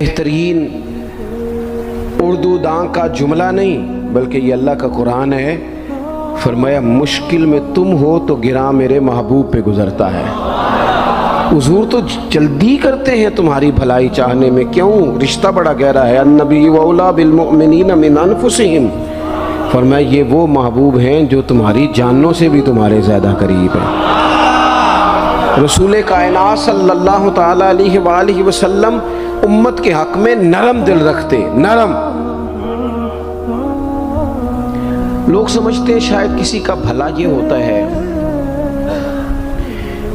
بہترین اردو داں کا جملہ نہیں بلکہ یہ اللہ کا قرآن ہے. فرمایا مشکل میں تم ہو تو گراں میرے محبوب پہ گزرتا ہے. حضور تو جلدی کرتے ہیں تمہاری بھلائی چاہنے میں. کیوں؟ رشتہ بڑا گہرا ہے. النبی اولیٰ بالمؤمنین من انفسہم. فرمایا یہ وہ محبوب ہیں جو تمہاری جانوں سے بھی تمہارے زیادہ قریب ہیں. رسول کائنات صلی اللہ تعالیٰ علیہ وآلہ وسلم امت کے حق میں نرم دل رکھتے. نرم. لوگ سمجھتے ہیں شاید کسی کا بھلا یہ ہوتا ہے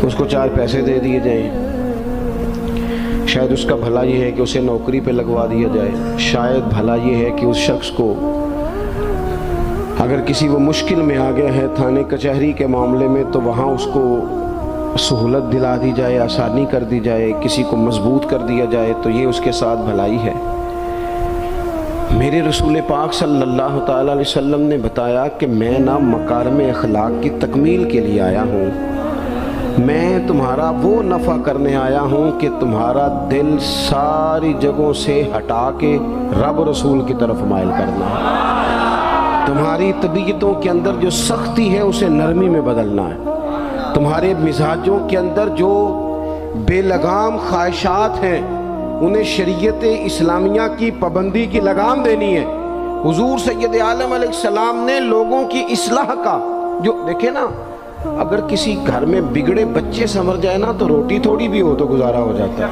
کہ اس کو 4 پیسے دے دیے جائیں. شاید اس کا بھلا یہ ہے کہ اسے نوکری پہ لگوا دیا جائے. شاید بھلا یہ ہے کہ اس شخص کو اگر کسی وہ مشکل میں آ گیا ہے تھانے کچہری کے معاملے میں تو وہاں اس کو سہولت دلا دی جائے, آسانی کر دی جائے, کسی کو مضبوط کر دیا جائے تو یہ اس کے ساتھ بھلائی ہے. میرے رسول پاک صلی اللہ تعالیٰ علیہ وسلم نے بتایا کہ میں نہ مکارم اخلاق کی تکمیل کے لیے آیا ہوں, میں تمہارا وہ نفع کرنے آیا ہوں کہ تمہارا دل ساری جگہوں سے ہٹا کے رب رسول کی طرف مائل کرنا ہے. تمہاری طبیعتوں کے اندر جو سختی ہے اسے نرمی میں بدلنا ہے. تمہارے مزاجوں کے اندر جو بے لگام خواہشات ہیں انہیں شریعت اسلامیہ کی پابندی کی لگام دینی ہے. حضور سید عالم علیہ السلام نے لوگوں کی اصلاح کا جو دیکھیں نا, اگر کسی گھر میں بگڑے بچے سنور جائے نا تو روٹی تھوڑی بھی ہو تو گزارا ہو جاتا ہے.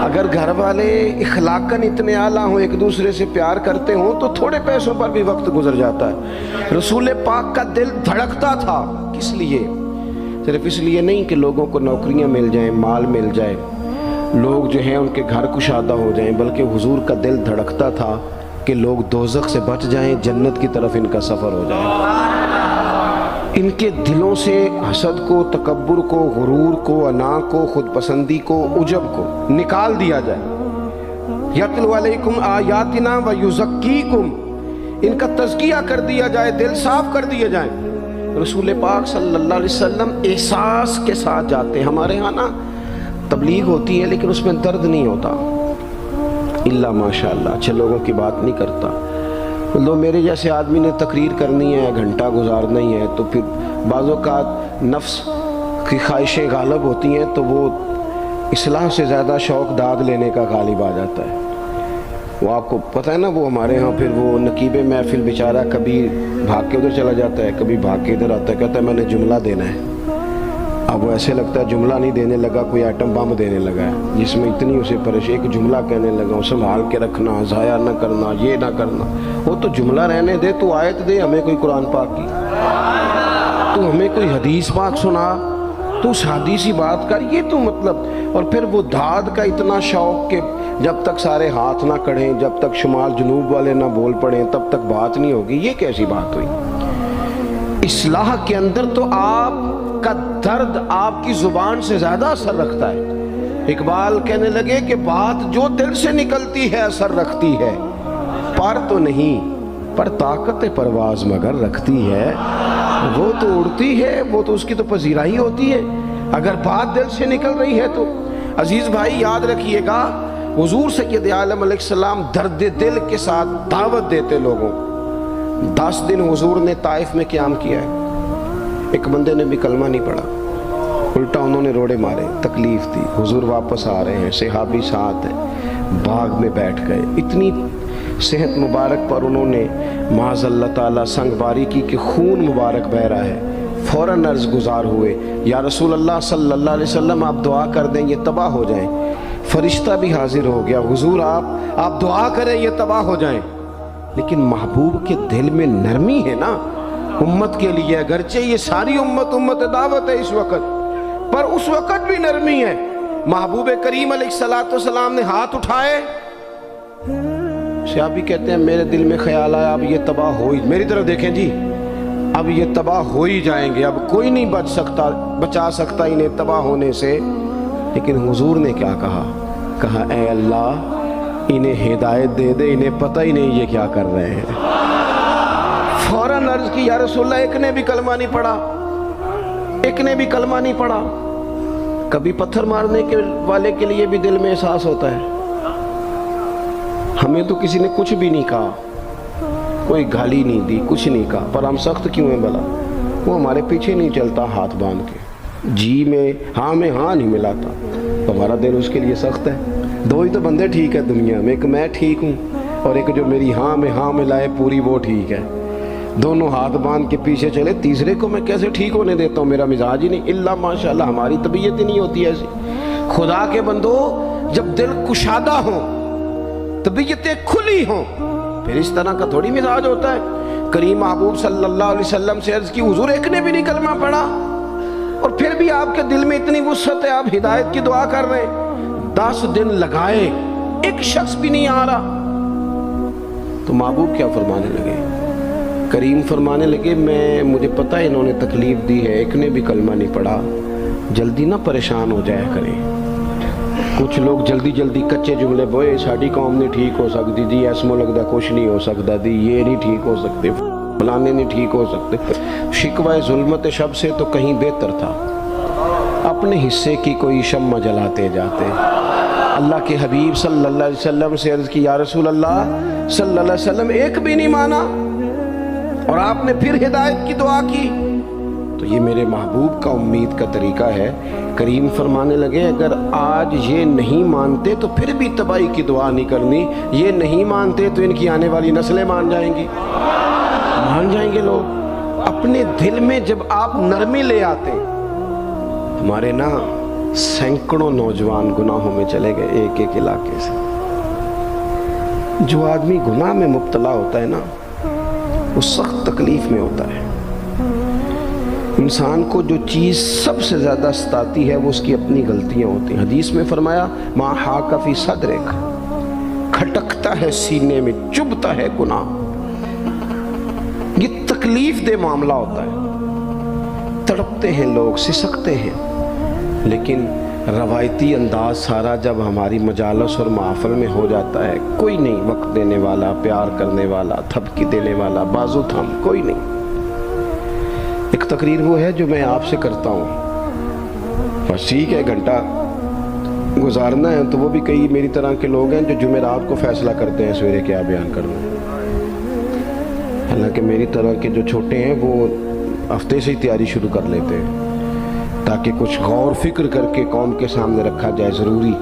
اگر گھر والے اخلاقاً اتنے اعلیٰ ہوں, ایک دوسرے سے پیار کرتے ہوں تو تھوڑے پیسوں پر بھی وقت گزر جاتا ہے. رسول پاک کا دل دھڑکتا تھا. کس لیے؟ صرف اس لیے نہیں کہ لوگوں کو نوکریاں مل جائیں, مال مل جائے, لوگ جو ہیں ان کے گھر کشادہ ہو جائیں, بلکہ حضور کا دل دھڑکتا تھا کہ لوگ دوزخ سے بچ جائیں, جنت کی طرف ان کا سفر ہو جائے. ان کے دلوں سے حسد کو, تکبر کو, غرور کو, انا کو, خود پسندی کو, عجب کو نکال دیا جائے. یتلو علیکم آیاتنا ویزکیکم, ان کا تزکیہ کر دیا جائے, دل صاف کر دیے جائیں. رسول پاک صلی اللہ علیہ وسلم احساس کے ساتھ جاتے ہیں. ہمارے ہاں نا تبلیغ ہوتی ہے لیکن اس میں درد نہیں ہوتا, اللہ ماشاء اللہ اچھے لوگوں کی بات نہیں کرتا. لو میرے جیسے آدمی نے تقریر کرنی ہے, گھنٹہ گزارنا ہی ہے, تو پھر بعض اوقات نفس کی خواہشیں غالب ہوتی ہیں تو وہ اصلاح سے زیادہ شوق داد لینے کا غالب آ جاتا ہے. وہ آپ کو پتہ ہے نا, وہ ہمارے ہاں پھر وہ نقیب محفل بیچارہ کبھی بھاگ کے ادھر چلا جاتا ہے, کبھی بھاگ کے ادھر آتا ہے, کہتا ہے میں نے جملہ دینا ہے. اب وہ ایسے لگتا ہے جملہ نہیں دینے لگا, کوئی ایٹم بم دینے لگا ہے جس میں اتنی اسے پریشانی. ایک جملہ کہنے لگا, سنبھال کے رکھنا, ضائع نہ کرنا, یہ نہ کرنا. وہ تو جملہ رہنے دے, تو آیت دے ہمیں کوئی قرآن پاک کی, تو ہمیں کوئی حدیث پاک سنا, تو اس حدیثی بات کر. یہ تو مطلب, اور پھر وہ داد کا اتنا شوق کہ جب تک سارے ہاتھ نہ کڑھیں, جب تک شمال جنوب والے نہ بول پڑیں تب تک بات نہیں ہوگی. یہ کیسی بات ہوئی؟ اصلاح کے اندر تو آپ کا درد آپ کی زبان سے زیادہ اثر رکھتا ہے. اقبال کہنے لگے کہ بات جو دل سے نکلتی ہے اثر رکھتی ہے, پر تو نہیں, پر طاقت پرواز مگر رکھتی ہے. وہ تو اڑتی ہے, وہ تو اس کی تو پذیرائی ہوتی ہے. اگر بات دل سے نکل رہی ہے تو عزیز بھائی یاد رکھیے گا, حضور سید عالم علیہ السلام درد دل کے ساتھ دعوت دیتے لوگوں. 10 دن حضور نے طائف میں قیام کیا ہے, ایک بندے نے بھی کلمہ نہیں پڑھا, الٹا انہوں نے روڑے مارے, تکلیف دی. حضور واپس آ رہے ہیں, صحابی ساتھ ہیں, باغ میں بیٹھ گئے. اتنی صحت مبارک پر انہوں نے معاذ اللہ تعالیٰ سنگ باری کی کہ خون مبارک بہ رہا ہے. فوراً عرض گزار ہوئے, یا رسول اللہ صلی اللہ علیہ وسلم آپ دعا کر دیں یہ تباہ ہو جائیں. فرشتہ بھی حاضر ہو گیا, حضور آپ دعا کریں یہ تباہ ہو جائیں. لیکن محبوب کے دل میں نرمی ہے نا امت کے لیے, اگرچہ یہ ساری امت دعوت ہے اس وقت, پر اس وقت بھی نرمی ہے. محبوب کریم علیہ السلام نے ہاتھ اٹھائے, صحابی کہتے ہیں میرے دل میں خیال آیا اب یہ تباہ ہو ہی, میری طرف دیکھیں جی, اب یہ تباہ ہو ہی جائیں گے, اب کوئی نہیں بچا سکتا انہیں تباہ ہونے سے. لیکن حضور نے کیا کہا اے اللہ انہیں ہدایت دے دے, انہیں پتہ ہی نہیں یہ کیا کر رہے ہیں. فوراً عرض کی یا رسول اللہ ایک نے بھی کلمہ نہیں پڑھا, ایک نے بھی کلمہ نہیں پڑھا. کبھی پتھر مارنے کے والے کے لیے بھی دل میں احساس ہوتا ہے, ہمیں تو کسی نے کچھ بھی نہیں کہا، کوئی گالی نہیں دی، کچھ نہیں کہا، پر ہم سخت کیوں ہیں بھلا؟ وہ ہمارے پیچھے نہیں چلتا ہاتھ باندھ کے، جی میں ہاں نہیں ملاتا، ہمارا دل اس کے لیے سخت ہے۔ دو ہی تو بندے ٹھیک ہے دنیا میں، ایک میں ٹھیک ہوں اور ایک جو میری ہاں میں ہاں ملائے پوری وہ ٹھیک ہے۔ دونوں ہاتھ باندھ کے پیچھے چلے، تیسرے کو میں کیسے ٹھیک ہونے دیتا ہوں؟ میرا مزاج ہی نہیں، اللہ ماشاءاللہ ہماری طبیعت ہی نہیں ہوتی ایسی۔ خدا کے بندو، جب دل کشادہ ہوں، طبیعتیں کھلی ہوں، پھر اس طرح کا تھوڑی مزاج ہوتا ہے۔ کریم محبوب صلی اللہ علیہ وسلم سے عرض کی، حضور ایک نے بھی نہیں کلمہ پڑھا اور پھر بھی آپ کے دل میں اتنی وسعت ہے، آپ ہدایت کی دعا کر رہے ہیں، 10 دن لگائے ایک شخص بھی نہیں آ رہا۔ تو محبوب کیا فرمانے لگے؟ کریم فرمانے لگے، مجھے پتہ ہے انہوں نے تکلیف دی ہے، ایک نے بھی کلمہ نہیں پڑھا، جلدی نہ پریشان ہو جایا کریں۔ کچھ لوگ جلدی کچے جملے بوئے، ساڑی قوم نہیں ٹھیک ہو سکتی دی، ایسمو لگتا کچھ نہیں ہو سکتا دی، یہ نہیں ٹھیک ہو سکتے، فلانے نہیں ٹھیک ہو سکتے۔ شکوہ ظلمت شب سے تو کہیں بہتر تھا، اپنے حصے کی کوئی شمع جلاتے جاتے۔ اللہ کے حبیب صلی اللہ علیہ وسلم سے عرض کی، یا رسول اللہ صلی اللہ علیہ وسلم ایک بھی نہیں مانا اور آپ نے پھر ہدایت کی دعا کی۔ تو یہ میرے محبوب کا امید کا طریقہ ہے۔ کریم فرمانے لگے، اگر آج یہ نہیں مانتے تو پھر بھی تباہی کی دعا نہیں کرنی، یہ نہیں مانتے تو ان کی آنے والی نسلیں مان جائیں گی، مان جائیں گے لوگ۔ اپنے دل میں جب آپ نرمی لے آتے، ہمارے نا سینکڑوں نوجوان گناہوں میں چلے گئے ایک ایک علاقے سے۔ جو آدمی گناہ میں مبتلا ہوتا ہے نا، وہ سخت تکلیف میں ہوتا ہے۔ انسان کو جو چیز سب سے زیادہ ستاتی ہے وہ اس کی اپنی غلطیاں ہوتی ہیں۔ حدیث میں فرمایا، ما حاک فی صدرک، کھٹکتا ہے سینے میں، چبھتا ہے گناہ۔ یہ تکلیف دہ معاملہ ہوتا ہے، تڑپتے ہیں لوگ، سسکتے ہیں، لیکن روایتی انداز سارا جب ہماری مجالس اور محفل میں ہو جاتا ہے، کوئی نہیں وقت دینے والا، پیار کرنے والا، تھپکی دینے والا، بازو تھم، کوئی نہیں۔ ایک تقریر وہ ہے جو میں آپ سے کرتا ہوں، بس ٹھیک ہے گھنٹہ گزارنا ہے، تو وہ بھی کئی میری طرح کے لوگ ہیں جو جمعرات کو فیصلہ کرتے ہیں سویرے کیا بیان کرنا۔ حالانکہ میری طرح کے جو چھوٹے ہیں وہ ہفتے سے ہی تیاری شروع کر لیتے ہیں تاکہ کچھ غور فکر کر کے قوم کے سامنے رکھا جائے، ضروری۔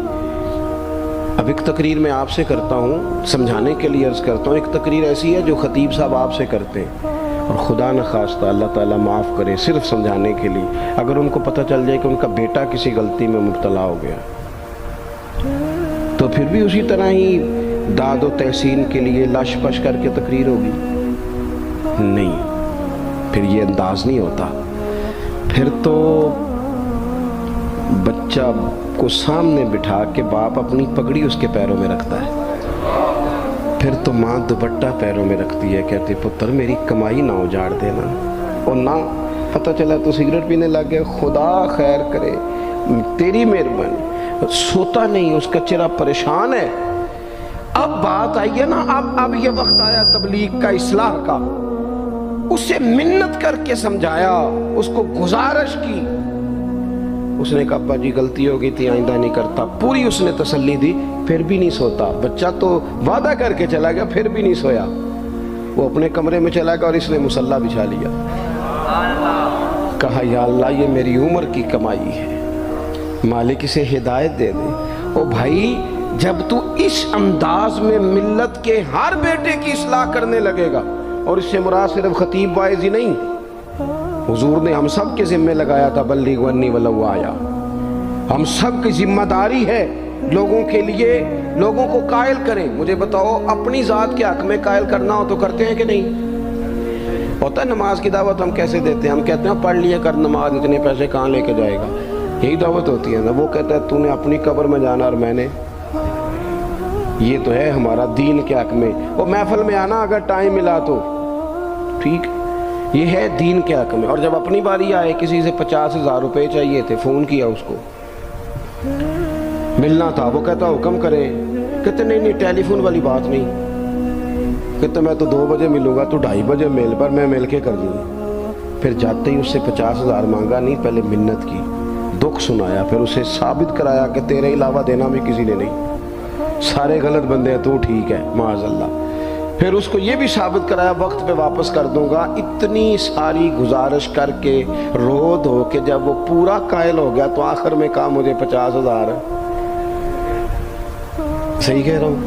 اب ایک تقریر میں آپ سے کرتا ہوں، سمجھانے کے لیے عرض کرتا ہوں۔ ایک تقریر ایسی ہے جو خطیب صاحب آپ سے کرتے ہیں، اور خدا نخواستہ اللہ تعالیٰ معاف کرے، صرف سمجھانے کے لیے، اگر ان کو پتہ چل جائے کہ ان کا بیٹا کسی غلطی میں مبتلا ہو گیا تو پھر بھی اسی طرح ہی داد و تحسین کے لیے لش پش کر کے تقریر ہوگی؟ نہیں، پھر یہ انداز نہیں ہوتا۔ پھر تو بچہ کو سامنے بٹھا کے باپ اپنی پگڑی اس کے پیروں میں رکھتا ہے، پھر تو ماں دوپٹہ پیروں میں رکھتی ہے، کہتی پتر میری کمائی نہ اجاڑ دینا، اور نہ پتہ چلا تو سگریٹ پینے لگ گئے، خدا خیر کرے، تیری مہربانی۔ سوتا نہیں، اس کا چہرہ پریشان ہے۔ اب بات آئی ہے نا، اب یہ وقت آیا تبلیغ کا، اصلاح کا۔ اسے منت کر کے سمجھایا، اس کو گزارش کی، اس نے کہا ابا جی غلطی ہو گئی تھی، آئندہ نہیں کرتا، پوری اس نے تسلی دی، پھر بھی نہیں سوتا۔ بچہ تو وعدہ کر کے چلا گیا، پھر بھی نہیں سویا، وہ اپنے کمرے میں چلا گیا اور اس نے مصلی بچھا لیا۔ کہا یا اللہ یہ میری عمر کی کمائی ہے، مالک اسے ہدایت دے دے۔ او بھائی، جب تو اس انداز میں ملت کے ہر بیٹے کی اصلاح کرنے لگے گا، اور اس سے مراد صرف خطیب واعظ ہی نہیں، حضور نے ہم سب کے ذمہ لگایا تھا، بلغ عنی ولو آیا، ہم سب کی ذمہ داری ہے لوگوں کے لیے، لوگوں کو قائل کریں۔ مجھے بتاؤ، اپنی ذات کے حق میں قائل کرنا ہو تو کرتے ہیں کہ نہیں؟ ہوتا ہے نماز کی دعوت ہم کیسے دیتے ہیں؟ ہم کہتے ہیں پڑھ لیے کر نماز، اتنے پیسے کہاں لے کے جائے گا، یہی دعوت ہوتی ہے نا۔ وہ کہتا ہے تو نے اپنی قبر میں جانا اور میں نے، یہ تو ہے ہمارا دین کے حق میں۔ وہ محفل میں آنا اگر ٹائم ملا تو ٹھیک، یہ ہے دین کے حق میں۔ اور جب اپنی باری آئے، کسی سے 50,000 روپے چاہیے تھے، فون کیا اس کو، ملنا تھا، وہ کہتا حکم کریں، کہتے نہیں ٹیلی فون والی بات نہیں، کہتے میں تو 2 بجے ملوں گا، تو 2:30 بجے مل پر میں مل کے کر دوں گا۔ پھر جاتے ہی اس سے 50,000 مانگا نہیں، پہلے منت کی، دکھ سنایا، پھر اسے ثابت کرایا کہ تیرے علاوہ دینا بھی کسی نے نہیں۔ سارے غلط بندے ہیں، تو ٹھیک ہے معاذ اللہ۔ پھر اس کو یہ بھی ثابت کرایا وقت پہ واپس کر دوں گا۔ اتنی ساری گزارش کر کے رو دھو کے جب وہ پورا قائل ہو گیا تو آخر میں کہا مجھے 50,000 صحیح کہہ رہا ہوں؟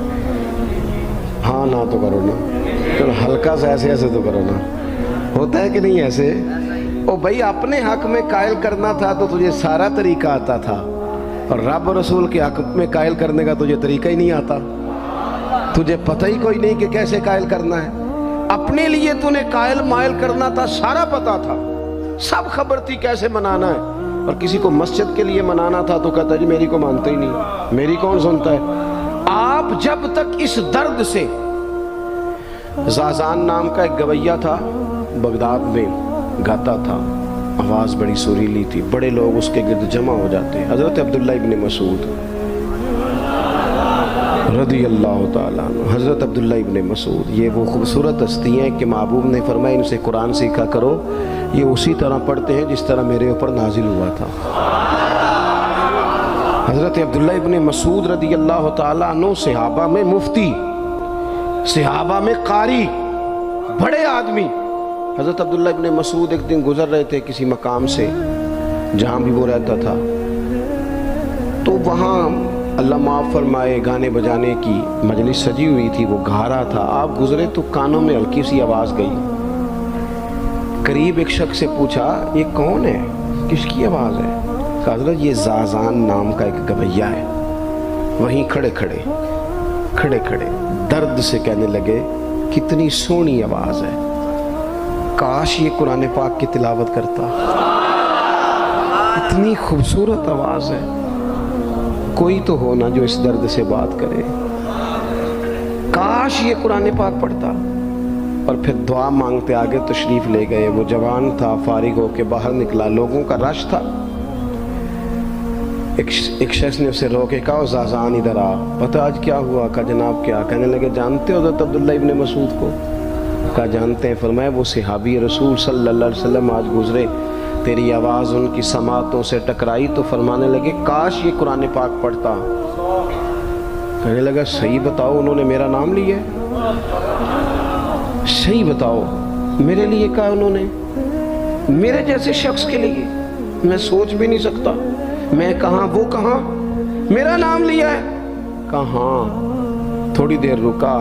ہاں نہ تو کرو نا، چلو ہلکا سا ایسے ایسے تو کرو نا، ہوتا ہے کہ نہیں ایسے؟ او بھائی اپنے حق میں قائل کرنا تھا تو تجھے سارا طریقہ آتا تھا، اور رب و رسول کے حق میں قائل کرنے کا تجھے طریقہ ہی نہیں آتا، تجھے پتہ ہی کوئی نہیں کہ کیسے قائل کرنا ہے۔ اپنے لیے تو نے قائل مائل کرنا تھا، سارا پتا تھا، سب خبر تھی کیسے منانا ہے، اور کسی کو مسجد کے لیے منانا تھا تو کہتا جی میری کو مانتے ہی نہیں، میری کون سنتا ہے۔ آپ جب تک اس درد سے، زازان نام کا ایک گویہ تھا، بغداد میں گاتا تھا، آواز بڑی سریلی تھی، بڑے لوگ اس کے گرد جمع ہو جاتے، حضرت عبداللہ ابن مسعود رضی اللہ تعالیٰ عنہ، حضرت عبداللہ ابن مسعود، یہ وہ خوبصورت ہستی ہیں کہ محبوب نے فرمایا ان سے قرآن سیکھا کرو، یہ اسی طرح پڑھتے ہیں جس طرح میرے اوپر نازل ہوا تھا۔ حضرت عبداللہ ابن مسعود رضی اللہ تعالیٰ عنہ صحابہ میں مفتی، صحابہ میں قاری، بڑے آدمی۔ حضرت عبداللہ ابن مسعود ایک دن گزر رہے تھے کسی مقام سے جہاں بھی وہ رہتا تھا، تو وہاں اللہ معاف فرمائے گانے بجانے کی مجلس سجی ہوئی تھی، وہ گا رہا تھا، آپ گزرے تو کانوں میں ہلکی سی آواز گئی، قریب ایک شخص سے پوچھا یہ کون ہے، کس کی آواز ہے؟ کہا حضرت یہ زازان نام کا ایک گویہ ہے۔ وہیں کھڑے کھڑے درد سے کہنے لگے کتنی سونی آواز ہے، کاش یہ قرآن پاک کی تلاوت کرتا، اتنی خوبصورت آواز ہے، کوئی تو ہو نا جو اس درد سے بات کرے، کاش یہ قرآن پاک پڑھتا۔ اور پھر دعا مانگتے آگے تشریف لے گئے۔ وہ جوان تھا، فارغ ہو کے باہر نکلا، لوگوں کا رش تھا، ایک شخص نے اسے روکے، کہا زازان ادھر آ، پتہ آج کیا ہوا؟ کہا جناب کیا؟ کہنے لگے جانتے ہو حضرت عبداللہ ابن مسعود کو؟ کہا جانتے ہیں۔ فرمایا وہ صحابی رسول صلی اللہ علیہ وسلم آج گزرے، تیری آواز ان کی سماعتوں سے ٹکرائی تو فرمانے لگے کاش یہ قرآن پاک پڑھتا۔ کہنے لگا صحیح بتاؤ انہوں نے میرا نام لیا ہے؟ صحیح بتاؤ میرے لیے کہا انہوں نے؟ میرے جیسے شخص کے لیے میں سوچ بھی نہیں سکتا، میں کہاں وہ کہاں، میرا نام لیا ہے؟ کہا ہاں۔ تھوڑی دیر رکا،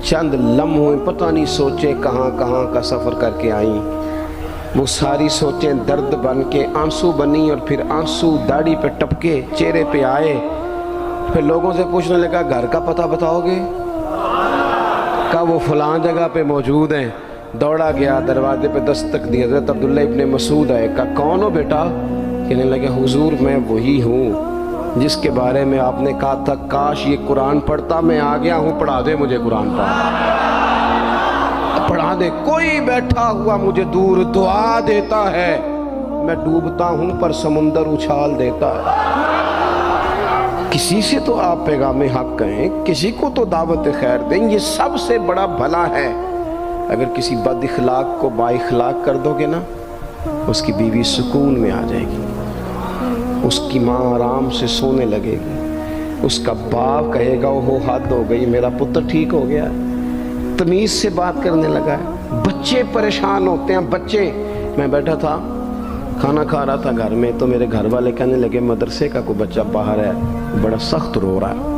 چند لمحوں پتہ نہیں سوچے کہاں کہاں کا سفر کر کے آئیں، وہ ساری سوچیں درد بن کے آنسو بنی، اور پھر آنسو داڑھی پہ ٹپکے چہرے پہ آئے۔ پھر لوگوں سے پوچھنے لگا گھر کا پتہ بتاؤ گے؟ کہا وہ فلاں جگہ پہ موجود ہیں۔ دوڑا گیا، دروازے پہ دستک دی، حضرت عبداللہ ابن مسعود آئے، کہا کون ہو بیٹا؟ کہنے لگے حضور میں وہی ہوں جس کے بارے میں آپ نے کہا تھا کاش یہ قرآن پڑھتا، میں آ گیا ہوں، پڑھا دے مجھے قرآن پڑھا دے۔ کوئی بیٹھا ہوا مجھے دور دعا دیتا ہے، میں ڈوبتا ہوں پر سمندر اچھال دیتا ہے۔ کسی سے تو آپ پیغام حق کہیں، کسی کو تو دعوت خیر دیں، یہ سب سے بڑا بھلا ہے۔ اگر کسی بد اخلاق کو با اخلاق کر دو گے نا، اس کی بیوی سکون میں آ جائے گی، اس کی ماں آرام سے سونے لگے گی، اس کا باپ کہے گا وہ حد ہو گئی، میرا پتر ٹھیک ہو گیا، تمیز سے بات کرنے لگا ہے۔ بچے پریشان ہوتے ہیں، بچے۔ میں بیٹھا تھا کھانا کھا رہا تھا گھر میں، تو میرے گھر والے کہنے لگے مدرسے کا کوئی بچہ باہر ہے، بڑا سخت رو رہا ہے۔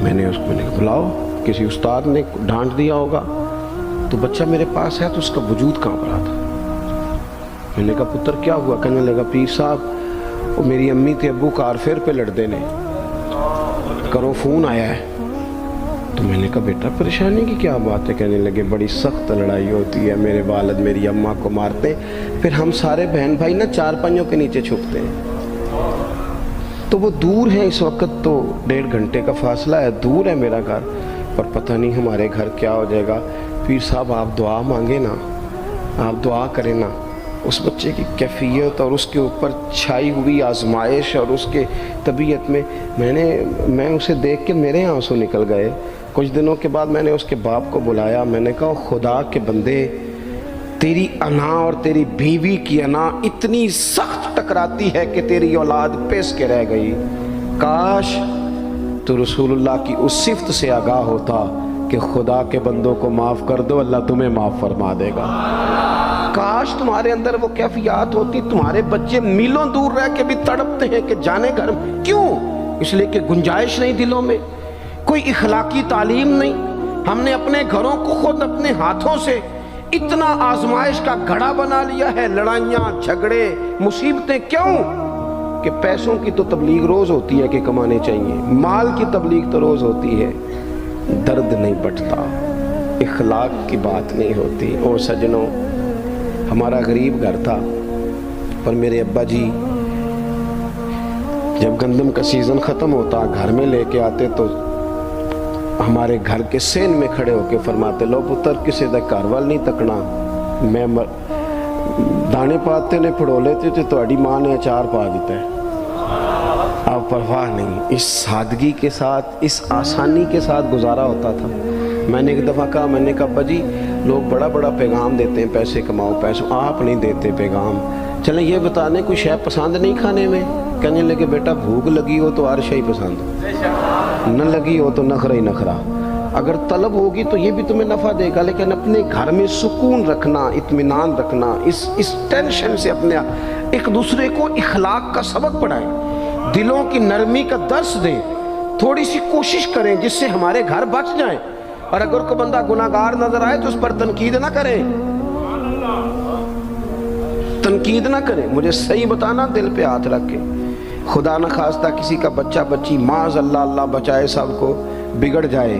میں نے اس کو بلاؤ، کسی استاد نے ڈانٹ دیا ہوگا، تو بچہ میرے پاس ہے تو اس کا وجود کانپ رہا تھا۔ میں نے کہا پتر کیا ہوا؟ کہنے لگا پیر صاحب وہ میری امی تھے ابو کار فیر پہ لڑ دینے، کرو فون آیا ہے۔ تو میں نے کہا بیٹا پریشانی کی کیا بات ہے؟ کہنے لگے بڑی سخت لڑائی ہوتی ہے، میرے والد میری اماں کو مارتے، پھر ہم سارے بہن بھائی نا چارپائیوں کے نیچے چھپتے ہیں، تو وہ دور ہے، اس وقت تو 1.5 گھنٹے کا فاصلہ ہے، دور ہے میرا گھر، اور پتہ نہیں ہمارے گھر کیا ہو جائے گا۔ پیر صاحب آپ دعا مانگے نا، آپ دعا کریں نا، اس بچے کی کیفیت اور اس کے اوپر چھائی ہوئی آزمائش اور اس کے طبیعت میں اسے دیکھ کے میرے آنسو نکل گئے۔ کچھ دنوں کے بعد میں نے اس کے باپ کو بلایا، میں نے کہا خدا کے بندے، تیری انا اور تیری بیوی کی انا اتنی سخت ٹکراتی ہے کہ تیری اولاد پیس کے رہ گئی، کاش تو رسول اللہ کی اس صفت سے آگاہ ہوتا کہ خدا کے بندوں کو معاف کر دو، اللہ تمہیں معاف فرما دے گا۔ کاش تمہارے اندر وہ کیفیات ہوتی، تمہارے بچے میلوں دور رہ کے بھی تڑپتے ہیں کہ جانے گھر میں۔ کیوں؟ اس لیے کہ گنجائش نہیں دلوں میں، کوئی اخلاقی تعلیم نہیں۔ ہم نے اپنے گھروں کو خود اپنے ہاتھوں سے اتنا آزمائش کا گھڑا بنا لیا ہے، لڑائیاں، جھگڑے، مصیبتیں۔ کیوں؟ کہ پیسوں کی تو تبلیغ روز ہوتی ہے کہ کمانے چاہیے، مال کی تبلیغ تو روز ہوتی ہے، درد نہیں بٹتا، اخلاق کی بات نہیں ہوتی۔ اور سجنوں، ہمارا غریب گھر تھا، پر میرے ابا جی جب گندم کا سیزن ختم ہوتا گھر میں لے کے آتے تو ہمارے گھر کے سین میں کھڑے ہو کے فرماتے، لو پتر کسے دا گھر وال نہیں تکنا، میں دانے پاتے نے پھڑو لیتے تھے، تہاڈی ماں نے اچار پا دیتا ہے۔ اب پرواہ نہیں، اس سادگی کے ساتھ، اس آسانی کے ساتھ گزارا ہوتا تھا۔ میں نے ایک دفعہ کہا، میں نے کہا ابا جی لوگ بڑا بڑا پیغام دیتے ہیں، پیسے کماؤ پیسوں، آپ نہیں دیتے پیغام، چلیں یہ بتانے کوئی شے پسند نہیں کھانے میں؟ کہنے لگے بیٹا بھوک لگی ہو تو ہر شے پسند، نہ لگی ہو تو نخرہ ہی نخرہ، اگر طلب ہوگی تو یہ بھی تمہیں نفع دے گا، لیکن اپنے گھر میں سکون رکھنا، اطمینان رکھنا، اس ٹینشن سے اپنے ایک دوسرے کو اخلاق کا سبق پڑھائیں، دلوں کی نرمی کا درس دیں، تھوڑی سی کوشش کریں جس سے ہمارے گھر بچ جائیں۔ اور اگر کوئی بندہ گناہگار نظر آئے تو اس پر تنقید نہ کریں، تنقید نہ کریں، مجھے صحیح بتانا، دل پہ ہاتھ رکھ کے۔ خدا نہ خواستہ کسی کا بچہ بچی معاذ اللہ، اللہ بچائے سب کو، بگڑ جائے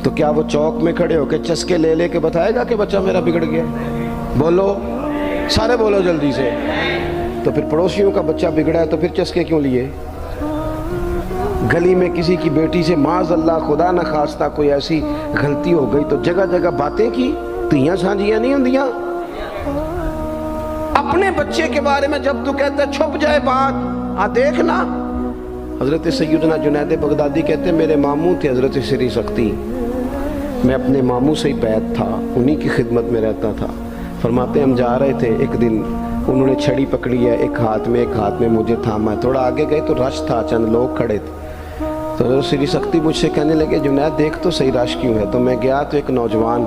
تو کیا وہ چوک میں کھڑے ہو کے چسکے لے لے کے بتائے گا کہ بچہ میرا بگڑ گیا؟ بولو سارے، بولو جلدی سے۔ تو پھر پڑوسیوں کا بچہ بگڑا ہے تو پھر چسکے کیوں لیے؟ گلی میں کسی کی بیٹی سے معاذ اللہ خدا نہ خواستہ کوئی ایسی غلطی ہو گئی تو جگہ جگہ باتیں کی، تیاں سانجیاں نہیں ہوندیاں؟ اپنے بچے کے بارے میں جب تو کہتا ہے چھپ جائے بات، دیکھنا۔ حضرت سیدنا جنید بغدادی کہتے ہیں میرے ماموں تھے حضرت سری سختی، میں اپنے ماموں سے ہی بیعت تھا، انہی کی خدمت میں رہتا تھا۔ فرماتے ہم جا رہے تھے، ایک دن انہوں نے چھڑی پکڑی ہے، ایک ہاتھ میں مجھے تھاما ہے، تھوڑا آگے گئے تو رش تھا، چند لوگ کھڑے تھے، تو حضرت سری سختی مجھ سے کہنے لگے جنید دیکھ تو صحیح رش کیوں ہے؟ تو میں گیا تو ایک نوجوان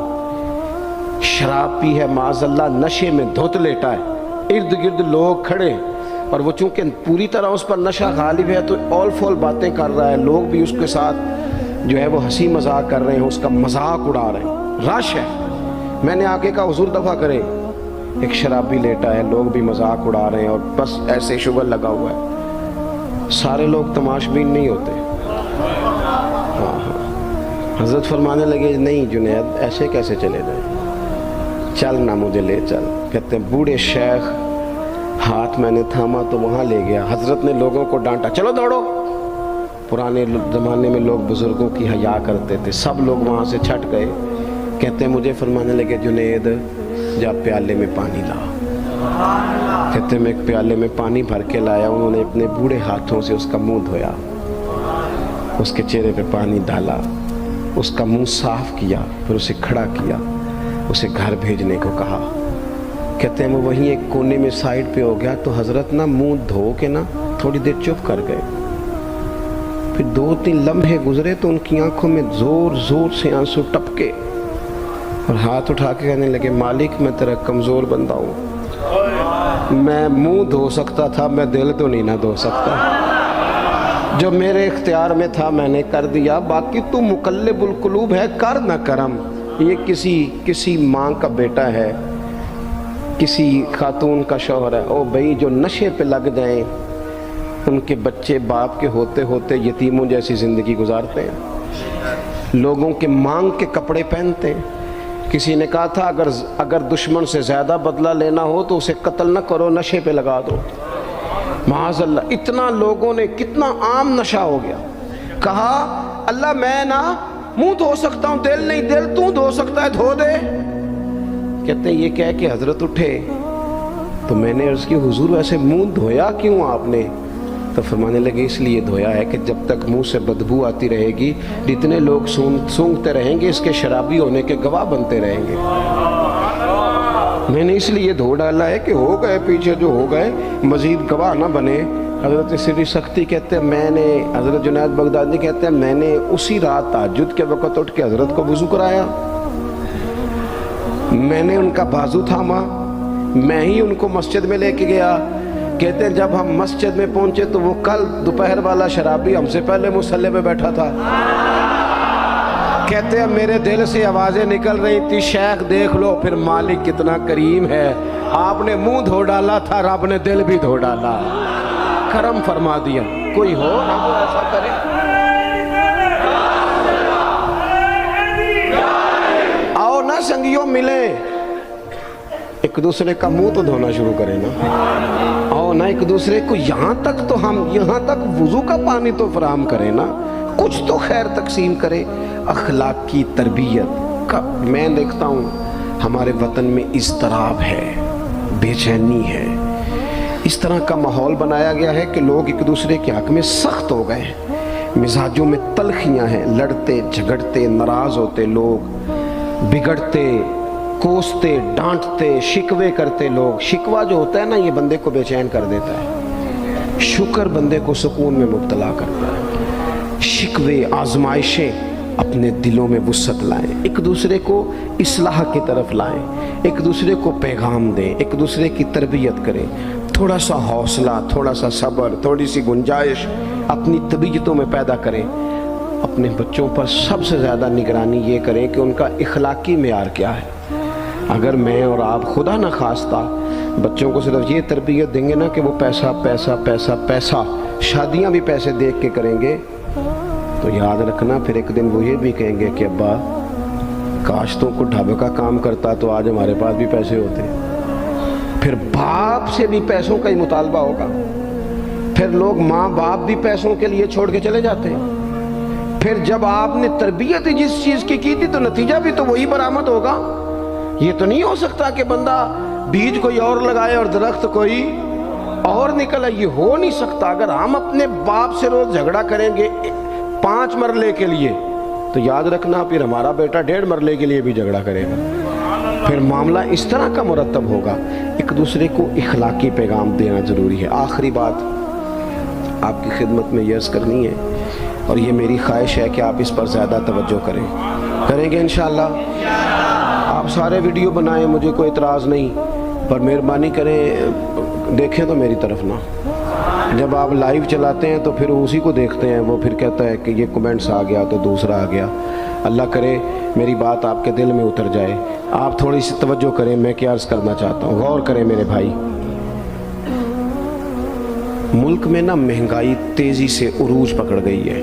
شراب پی ہے، معاذ اللہ نشے میں دھت لیٹا ہے، ارد گرد لوگ کھڑے، اور وہ چونکہ پوری طرح اس پر نشہ غالب ہے تو اول فول باتیں کر رہا ہے، لوگ بھی اس کے ساتھ جو ہے وہ ہنسی مذاق کر رہے ہیں، اس کا مذاق اڑا رہے ہیں، رش ہے۔ میں نے آگے کہا حضور دفع کریں، ایک شرابی لیٹا ہے، لوگ بھی مذاق اڑا رہے ہیں اور بس ایسے شغل لگا ہوا ہے، سارے لوگ تماش بین نہیں ہوتے۔ حضرت فرمانے لگے نہیں جنید ایسے کیسے چلے جائیں، چل نہ مجھے لے چل۔ کہتے ہیں بوڑھے شیخ، ہاتھ میں نے تھاما تو وہاں لے گیا، حضرت نے لوگوں کو ڈانٹا چلو دوڑو۔ پرانے زمانے میں لوگ بزرگوں کی حیا کرتے تھے، سب لوگ وہاں سے چھٹ گئے۔ کہتے ہیں مجھے فرمانے لگے جنید جا پیالے میں پانی لا۔ کہتے ہیں میں ایک پیالے میں پانی بھر کے لایا، انہوں نے اپنے بوڑھے ہاتھوں سے اس کا منہ دھویا، اس کے چہرے پہ پانی ڈالا، اس کا منہ صاف کیا، پھر اسے کھڑا کیا، اسے گھر بھیجنے کو کہا۔ کہتے ہیں وہ وہیں ایک کونے میں سائیڈ پہ ہو گیا تو حضرت نا منہ دھو کے نا تھوڑی دیر چپ کر گئے، پھر 2-3 لمحے گزرے تو ان کی آنکھوں میں زور زور سے آنسو ٹپکے اور ہاتھ اٹھا کے کہنے لگے مالک میں تیرا کمزور بندہ ہوں، میں منہ دھو سکتا تھا، میں دل تو نہیں نہ دھو سکتا، جو میرے اختیار میں تھا میں نے کر دیا، باقی تو مقلب القلوب ہے، کر نہ کرم۔ یہ کسی ماں کا بیٹا ہے، کسی خاتون کا شوہر ہے، او بھائی جو نشے پہ لگ جائیں ان کے بچے باپ کے ہوتے ہوتے یتیموں جیسی زندگی گزارتے ہیں، لوگوں کے مانگ کے کپڑے پہنتے ہیں۔ کسی نے کہا تھا اگر دشمن سے زیادہ بدلہ لینا ہو تو اسے قتل نہ کرو، نشے پہ لگا دو۔ معاذ اللہ، اتنا لوگوں نے، کتنا عام نشہ ہو گیا۔ کہا اللہ میں نا منہ دھو سکتا ہوں، دل نہیں، دل تو دھو سکتا ہے، دھو دے۔ کہتے ہیں یہ کہہ کہ حضرت اٹھے تو میں نے عرض کی حضور ویسے منہ دھویا کیوں آپ نے؟ تو فرمانے لگے اس لیے دھویا ہے کہ جب تک منہ سے بدبو آتی رہے گی جتنے لوگ سونگتے رہیں گے اس کے شرابی ہونے کے گواہ بنتے رہیں گے۔ میں نے اس لیے دھو ڈالا ہے کہ ہو گئے پیچھے جو ہو گئے، مزید گواہ نہ بنے، حضرت سری سختی کہتے ہیں میں نے، حضرت جنید بغدادی کہتے ہیں میں نے اسی رات تہجد کے وقت اٹھ کے حضرت کو وضو کرایا، میں نے ان کا بازو تھاما، میں ہی ان کو مسجد میں لے کے گیا۔ کہتے ہیں جب ہم مسجد میں پہنچے تو وہ کل دوپہر والا شرابی ہم سے پہلے مصلی پہ بیٹھا تھا۔ کہتے ہیں میرے دل سے آوازیں نکل رہی تھی، شیخ دیکھ لو پھر مالک کتنا کریم ہے، آپ نے منہ دھو ڈالا تھا، رب نے دل بھی دھو ڈالا، کرم فرما دیا۔ کوئی ہو نہ وہ ایسا کرے؟ آؤ نا سنگیوں ملے، ایک دوسرے کا منہ تو دھونا شروع کریں نا، آؤ نا ایک دوسرے کو یہاں تک تو ہم یہاں تک وضو کا پانی تو فراہم کریں نا، کچھ تو خیر تقسیم کرے۔ اخلاق کی تربیت کا میں دیکھتا ہوں ہمارے وطن میں اضطراب ہے، بے چینی ہے، اس طرح کا ماحول بنایا گیا ہے کہ لوگ ایک دوسرے کے حق میں سخت ہو گئے ہیں، مزاجوں میں تلخیاں ہیں، لڑتے جھگڑتے ناراض ہوتے لوگ، بگڑتے کوستے ڈانٹتے شکوے کرتے لوگ۔ شکوہ جو ہوتا ہے نا یہ بندے کو بے چین کر دیتا ہے، شکر بندے کو سکون میں مبتلا کرتا ہے۔ شکوے آزمائشیں اپنے دلوں میں وسعت لائیں، ایک دوسرے کو اصلاح کی طرف لائیں، ایک دوسرے کو پیغام دیں، ایک دوسرے کی تربیت کریں، تھوڑا سا حوصلہ، تھوڑا سا صبر، تھوڑی سی گنجائش اپنی طبیعتوں میں پیدا کریں۔ اپنے بچوں پر سب سے زیادہ نگرانی یہ کریں کہ ان کا اخلاقی معیار کیا ہے۔ اگر میں اور آپ خدا نہ خواستہ بچوں کو صرف یہ تربیت دیں گے نا کہ وہ پیسہ پیسہ پیسہ پیسہ، شادیاں بھی پیسے دیکھ کے کریں گے، تو یاد رکھنا پھر ایک دن وہ یہ بھی کہیں گے کہ ابا کاش تو کو ڈھابے کا کام کرتا تو آج ہمارے پاس بھی پیسے ہوتے۔ پھر باپ سے بھی پیسوں کا ہی مطالبہ ہوگا، پھر لوگ ماں باپ بھی پیسوں کے لیے چھوڑ کے چلے جاتے ہیں۔ پھر جب آپ نے تربیت جس چیز کی تھی تو نتیجہ بھی تو وہی برآمد ہوگا۔ یہ تو نہیں ہو سکتا کہ بندہ بیج کوئی اور لگائے اور درخت کوئی اور نکلے، یہ ہو نہیں سکتا۔ اگر ہم اپنے باپ سے روز جھگڑا کریں گے 5 مرلے کے لیے تو یاد رکھنا پھر ہمارا بیٹا 1.5 مرلے کے لیے بھی جھگڑا کرے گا، پھر معاملہ اس طرح کا مرتب ہوگا۔ ایک دوسرے کو اخلاقی پیغام دینا ضروری ہے۔ آخری بات آپ کی خدمت میں یہ عرض کرنی ہے، اور یہ میری خواہش ہے کہ آپ اس پر زیادہ توجہ کریں گے انشاءاللہ۔ آپ سارے ویڈیو بنائیں، مجھے کوئی اعتراض نہیں، پر مہربانی کریں دیکھیں تو میری طرف نہ۔ جب آپ لائیو چلاتے ہیں تو پھر اسی کو دیکھتے ہیں، وہ پھر کہتا ہے کہ یہ کومنٹس آ گیا تو دوسرا آ گیا۔ اللہ کرے میری بات آپ کے دل میں اتر جائے، آپ تھوڑی سی توجہ کریں میں کیا عرض کرنا چاہتا ہوں، غور کریں میرے بھائی۔ ملک میں نا مہنگائی تیزی سے عروج پکڑ گئی ہے،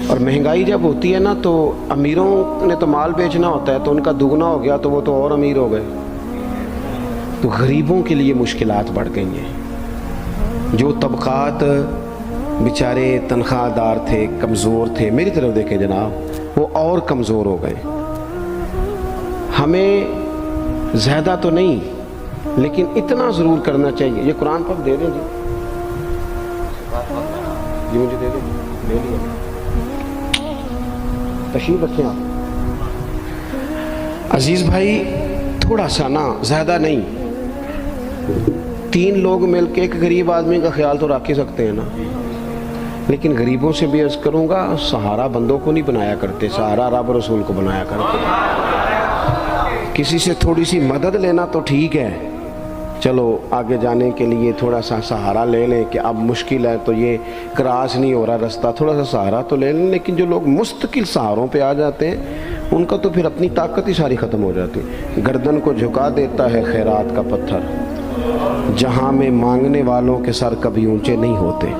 اور مہنگائی جب ہوتی ہے نا تو امیروں نے تو مال بیچنا ہوتا ہے تو ان کا دگنا ہو گیا تو وہ تو اور امیر ہو گئے، تو غریبوں کے لیے مشکلات بڑھ گئی ہیں۔ جو طبقات بیچارے تنخواہ دار تھے، کمزور تھے، میری طرف دیکھیں جناب، وہ اور کمزور ہو گئے۔ ہمیں زیادہ تو نہیں لیکن اتنا ضرور کرنا چاہیے۔ یہ قرآن پاک دے دیں جی، یہ مجھے دے دیں، لے لیا، تشریف رکھیں آپ۔ عزیز بھائی تھوڑا سا نا، زیادہ نہیں، 3 لوگ مل کے ایک غریب آدمی کا خیال تو رکھ ہی سکتے ہیں نا، لیکن غریبوں سے بھی عرض کروں گا سہارا بندوں کو نہیں بنایا کرتے، سہارا رب رسول کو بنایا کرتے۔ کسی سے تھوڑی سی مدد لینا تو ٹھیک ہے، چلو آگے جانے کے لیے تھوڑا سا سہارا لے لیں کہ اب مشکل ہے تو یہ کراس نہیں ہو رہا رستہ، تھوڑا سا سہارا تو لے لیں۔ لیکن جو لوگ مستقل سہاروں پہ آ جاتے ہیں ان کا تو پھر اپنی طاقت ہی ساری ختم ہو جاتی۔ گردن کو جھکا دیتا ہے خیرات کا پتھر، جہاں میں مانگنے والوں کے سر کبھی اونچے نہیں ہوتے۔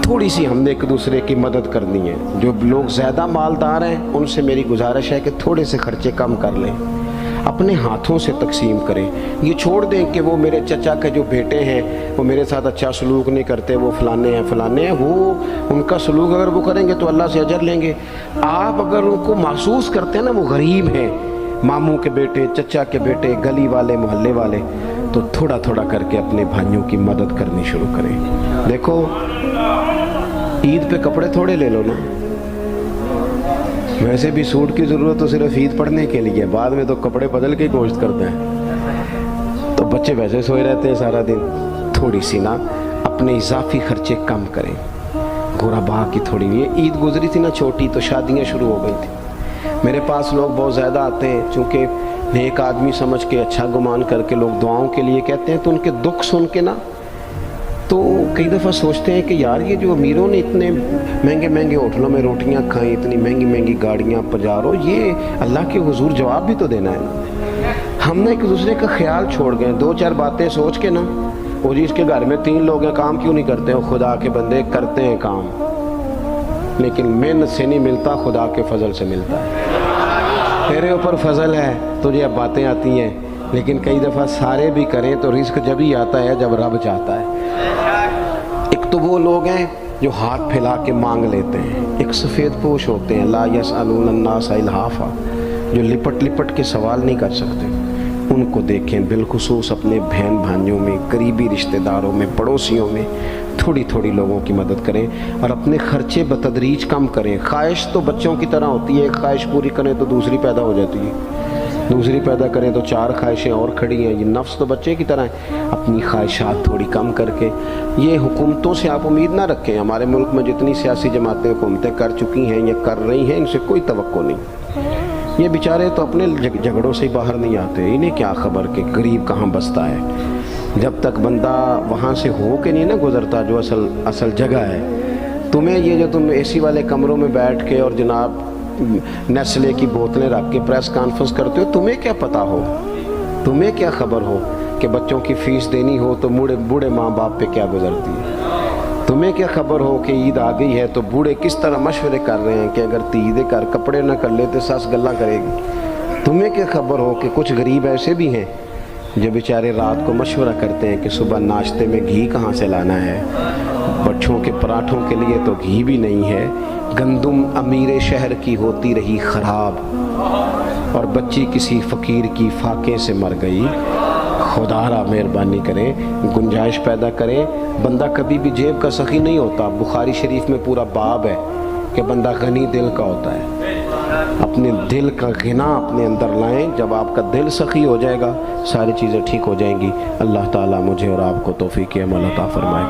تھوڑی سی ہم نے ایک دوسرے کی مدد کرنی ہے۔ جو لوگ زیادہ مالدار ہیں ان سے میری گزارش ہے کہ تھوڑے سے خرچے کم کر لیں، اپنے ہاتھوں سے تقسیم کریں۔ یہ چھوڑ دیں کہ وہ میرے چچا کے جو بیٹے ہیں وہ میرے ساتھ اچھا سلوک نہیں کرتے، وہ فلانے ہیں، وہ ان کا سلوک اگر وہ کریں گے تو اللہ سے اجر لیں گے۔ آپ اگر ان کو محسوس کرتے ہیں نا وہ غریب ہیں، ماموں کے بیٹے، چچا کے بیٹے، گلی والے، محلے والے، تو تھوڑا تھوڑا کر کے اپنے بھائیوں کی مدد کرنی شروع کریں۔ دیکھو عید پہ کپڑے تھوڑے لے لو نا، ویسے بھی سوٹ کی ضرورت تو صرف عید پڑھنے کے لیے، بعد میں تو کپڑے بدل کے گوشت کرتے ہیں، تو بچے ویسے سوئے رہتے ہیں سارا دن۔ تھوڑی سی نا اپنے اضافی خرچے کم کریں. غربا کی تھوڑی یہ عید گزری تھی نا چھوٹی تو شادیاں شروع ہو گئی تھی. میرے پاس لوگ بہت زیادہ آتے ہیں، چونکہ نیک آدمی سمجھ کے اچھا گمان کر کے لوگ دعاؤں کے لیے کہتے ہیں، تو ان کے دکھ سن کے نا تو کئی دفعہ سوچتے ہیں کہ یار یہ جو امیروں نے اتنے مہنگے مہنگے ہوٹلوں میں روٹیاں کھائیں، اتنی مہنگی مہنگی گاڑیاں پجارو، یہ اللہ کے حضور جواب بھی تو دینا ہے نا. ہم نے ایک دوسرے کا خیال چھوڑ گئے، دو چار باتیں سوچ کے نا، وہ جی اس کے گھر میں 3 لوگ ہیں، کام کیوں نہیں کرتے؟ خدا کے بندے کرتے ہیں کام، لیکن محنت سے نہیں ملتا، خدا کے فضل سے ملتا ہے. تیرے اوپر فضل ہے، تجھے اب باتیں آتی ہیں، لیکن کئی دفعہ سارے بھی کریں تو رزق جب ہی آتا ہے جب رب چاہتا ہے. ایک تو وہ لوگ ہیں جو ہاتھ پھیلا کے مانگ لیتے ہیں، ایک سفید پوش ہوتے ہیں لا یسألون الناس الحافا، جو لپٹ لپٹ کے سوال نہیں کر سکتے. ان کو دیکھیں، بالخصوص اپنے بہن بھائیوں میں، قریبی رشتہ داروں میں، پڑوسیوں میں تھوڑی تھوڑی لوگوں کی مدد کریں اور اپنے خرچے بتدریج کم کریں. خواہش تو بچوں کی طرح ہوتی ہے، ایک خواہش پوری کریں تو دوسری پیدا ہو جاتی ہے، دوسری پیدا کریں تو 4 خواہشیں اور کھڑی ہیں. یہ نفس تو بچے کی طرح ہے. اپنی خواہشات تھوڑی کم کر کے، یہ حکومتوں سے آپ امید نہ رکھیں. ہمارے ملک میں جتنی سیاسی جماعتیں حکومتیں کر چکی ہیں یا کر رہی ہیں، ان سے کوئی توقع نہیں. یہ بیچارے تو اپنے جھگڑوں سے ہی باہر نہیں آتے، انہیں کیا خبر کہ غریب کہاں بستا ہے. جب تک بندہ وہاں سے ہو کے نہیں نا گزرتا جو اصل جگہ ہے. تمہیں یہ جو تم اے سی والے کمروں میں بیٹھ کے اور جناب نیسلے کی بوتلیں رکھ کے پریس کانفرنس کرتے ہو، تمہیں کیا پتہ ہو، تمہیں کیا خبر ہو کہ بچوں کی فیس دینی ہو تو بوڑھے ماں باپ پہ کیا گزرتی ہے. تمہیں کیا خبر ہو کہ عید آ گئی ہے تو بوڑھے کس طرح مشورے کر رہے ہیں کہ اگر عید کر کپڑے نہ کر لیتے ساس گلا کرے گی. تمہیں کیا خبر ہو کہ کچھ غریب ایسے بھی ہیں جو بیچارے رات کو مشورہ کرتے ہیں کہ صبح ناشتے میں گھی کہاں سے لانا ہے، بچوں کے پراٹھوں کے لیے تو گھی بھی نہیں ہے، گندم امیر شہر کی ہوتی رہی خراب اور بچی کسی فقیر کی فاقے سے مر گئی. خدا را مہربانی کریں، گنجائش پیدا کریں. بندہ کبھی بھی جیب کا سخی نہیں ہوتا. بخاری شریف میں پورا باب ہے کہ بندہ غنی دل کا ہوتا ہے. اپنے دل کا غنا اپنے اندر لائیں. جب آپ کا دل سخی ہو جائے گا ساری چیزیں ٹھیک ہو جائیں گی. اللہ تعالیٰ مجھے اور آپ کو توفیق عمل عطا فرمائے.